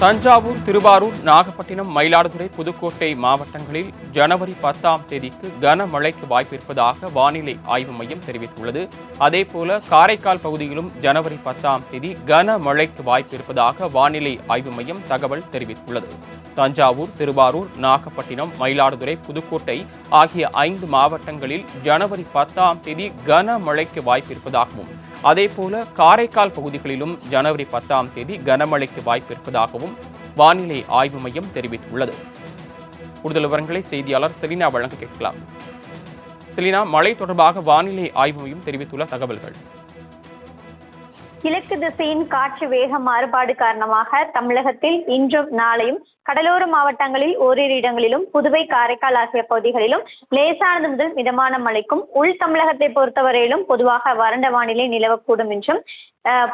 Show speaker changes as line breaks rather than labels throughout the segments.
தஞ்சாவூர், திருவாரூர், நாகப்பட்டினம், மயிலாடுதுறை, புதுக்கோட்டை மாவட்டங்களில் ஜனவரி 10ஆம் தேதிக்கு கனமழைக்கு வாய்ப்பிருப்பதாக வானிலை ஆய்வு மையம் தெரிவித்துள்ளது. அதேபோல காரைக்கால் பகுதியிலும் ஜனவரி 10ஆம் தேதி கனமழைக்கு வாய்ப்பிருப்பதாக வானிலை ஆய்வு மையம் தகவல் தெரிவித்துள்ளது. தஞ்சாவூர், திருவாரூர், நாகப்பட்டினம், மயிலாடுதுறை, புதுக்கோட்டை ஆகிய 5 மாவட்டங்களில் ஜனவரி 10ஆம் தேதி கனமழைக்கு வாய்ப்பிருப்பதாகவும், அதேபோல காரைக்கால் பகுதிகளிலும் ஜனவரி 10ஆம் தேதி கனமழைக்கு வாய்ப்பிருப்பதாகவும் வானிலை ஆய்வு மையம் தெரிவித்துள்ளது. கூடுதல் விவரங்களை செய்தியாளர் செலினா வழங்க கேட்கலாம். செலினா, மழை தொடர்பாக வானிலை ஆய்வு மையம் தெரிவித்துள்ள தகவல்கள்.
கிழக்கு திசையின் காற்று வேக மாறுபாடு காரணமாக தமிழகத்தில் இன்றும் நாளையும் கடலோர மாவட்டங்களில் ஓரிரு இடங்களிலும், புதுவை, காரைக்கால் ஆகிய பகுதிகளிலும் லேசானது முதல் மிதமான மழைக்கும், உள் தமிழகத்தை பொறுத்தவரையிலும் பொதுவாக வறண்ட வானிலை நிலவக்கூடும் என்றும்,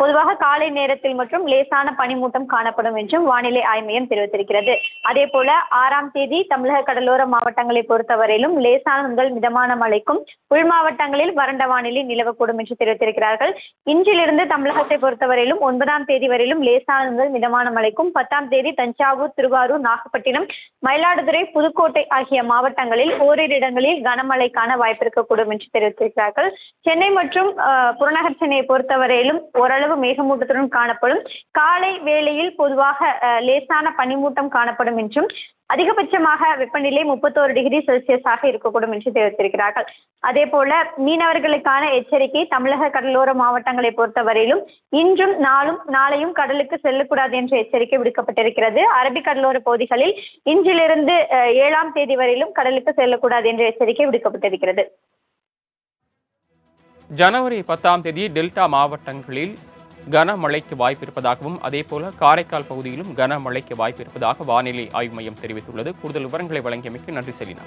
பொதுவாக காலை நேரத்தில் மற்றும் லேசான பனிமூட்டம் காணப்படும் என்றும் வானிலை ஆய்வு மையம் தெரிவித்திருக்கிறது. அதே போல 6ஆம் தேதி தமிழக கடலோர மாவட்டங்களை பொறுத்தவரையிலும் லேசான முதல் மிதமான மழைக்கும், உள் மாவட்டங்களில் வறண்ட வானிலை நிலவக்கூடும் என்று தெரிவித்திருக்கிறார்கள். இன்றிலிருந்து தமிழகத்தை பொறுத்தவரையிலும் 9ஆம் தேதி வரையிலும் லேசான முதல் மிதமான மழைக்கும், 10ஆம் தேதி தஞ்சாவூர், திருவாரூர், நாகப்பட்டினம், மயிலாடுதுறை, புதுக்கோட்டை ஆகிய மாவட்டங்களில் ஓரிரு இடங்களில் கனமழைக்கான வாய்ப்பு இருக்கக்கூடும் என்று தெரிவித்திருக்கிறார்கள். சென்னை மற்றும் புறநகர் சென்னையை பொறுத்தவரையிலும் ஓரளவு மேகமூட்டத்துடன் காணப்படும். காலை வேளையில் பொதுவாக லேசான பனிமூட்டம் காணப்படும் என்றும், அதிகபட்சமாக வெப்பநிலை 31 டிகிரி செல்சியஸாக இருக்கக்கூடும் என்று தெரிவித்திருக்கிறார்கள். அதே போல மீனவர்களுக்கான எச்சரிக்கை தமிழக கடலோர மாவட்டங்களை பொறுத்தவரையிலும் இன்றும் நாளையும் கடலுக்கு செல்லக்கூடாது என்ற எச்சரிக்கை விடுக்கப்பட்டிருக்கிறது. அரபிக் கடலோர பகுதிகளில் இன்றிலிருந்து 7ஆம் தேதி வரையிலும் கடலுக்கு செல்லக்கூடாது என்ற எச்சரிக்கை விடுக்கப்பட்டிருக்கிறது.
ஜனவரி 10ஆம் தேதி டெல்டா மாவட்டங்களில் கனமழைக்கு வாய்ப்பிருப்பதாகவும், அதேபோல காரைக்கால் பகுதியிலும் கனமழைக்கு வாய்ப்பிருப்பதாக வானிலை ஆய்வு மையம் தெரிவித்துள்ளது. கூடுதல் விவரங்களை வழங்கியமைக்கு நன்றி செலினா.